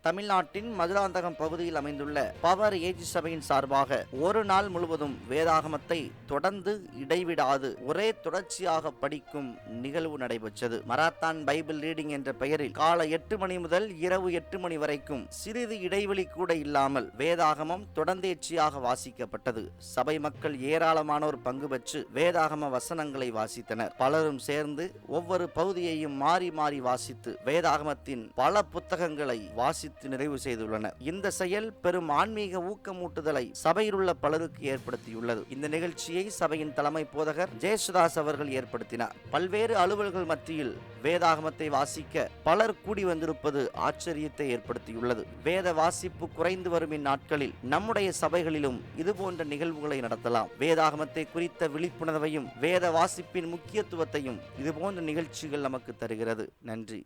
தமிழ்நாட்டின் மதுராந்தகம் பகுதியில் அமைந்துள்ள பவர் ஏஜ் சபையின் சார்பாக ஒரு நாள் முழுவதும் வேதாகமத்தை தொடர்ந்து இடைவிடாது ஒரே தொடர்ச்சியாக படிக்கும் நிகழ்வு நடைபெற்றது. மராத்தான் பைபிள் ரீடிங் என்ற பெயரில் காலை 8 மணி முதல் இரவு 8 மணி வரைக்கும் சிறிது இடைவெளி கூட இல்லாமல் வேதாகமம் தொடர்ந்தேர்ச்சியாக வாசிக்கப்பட்டது. சபை மக்கள் ஏராளமானோர் பங்கு பெற்று வேதாகம வசனங்களை வாசித்தனர். பலரும் சேர்ந்து ஒவ்வொரு பகுதியையும் மாறி மாறி வாசித்து வேதாகமத்தின் பல புத்தகங்களை வாசித்து நிறைவு செய்துள்ளனர். இந்த செயல் பெரும் ஆன்மீக ஊக்கமூட்டுதலை சபையில் உள்ள பலருக்கு ஏற்படுத்தியுள்ளது. இந்த நிகழ்ச்சியை சபையின் தலைமை போதகர் ஜெயசுதாஸ் அவர்கள் ஏற்படுத்தினார். பல்வேறு அலுவல்கள் மத்தியில் வேதாகமத்தை வாசிக்க பலர் கூடி வந்திருப்பது ஆச்சரியத்தை ஏற்படுத்தியுள்ளது. வேத வாசிப்பு குறைந்து வரும் இந்நாட்களில் நம்முடைய சபைகளிலும் இதுபோன்ற நிகழ்வுகளை நடத்தலாம். வேதாகமத்தை குறித்த விழிப்புணர்வையும் வேத வாசிப்பின் முக்கியத்துவத்தையும் இதுபோன்ற நிகழ்ச்சிகள் நமக்கு தருகிறது. நன்றி.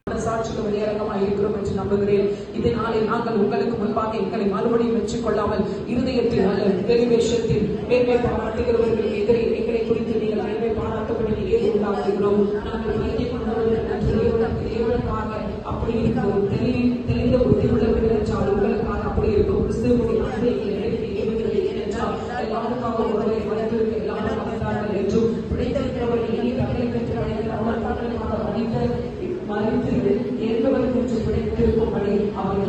இதனாலே நாங்கள் உங்களுக்கு முன்பாக எங்களை மறுபடியும் வெற்றிக் கொள்ளாமல் இருதயத்தில் அல்ல வெளிவேஷத்தில் மேன்மை பாராட்டுகிறவர்கள் எங்களை குறித்து நீங்கள் மேன்மை பாராட்டப்படி ஏது உண்டாக்குகிறோம். நாங்கள் பயிற்சி கொண்டவர்களுக்காக அப்படி இருக்கிறோம். தெளிந்த புத்தி உள்ளவர்கள் என்றால் உங்களுக்காக அப்படி இருக்கும். கிறிஸ்துவனுடைய அன்பை ஏனென்றால் எல்லாருக்காக உங்களை வளர்ந்திருக்க எல்லாரும் வளர்ந்தார்கள் என்றும் பிழைத்திருக்கிறவர்கள் இனி தங்களை பெற்று அவர்களுக்காக மறித்து என்பவர்கள் என்று பிழைத்திருக்கும்படி அவர்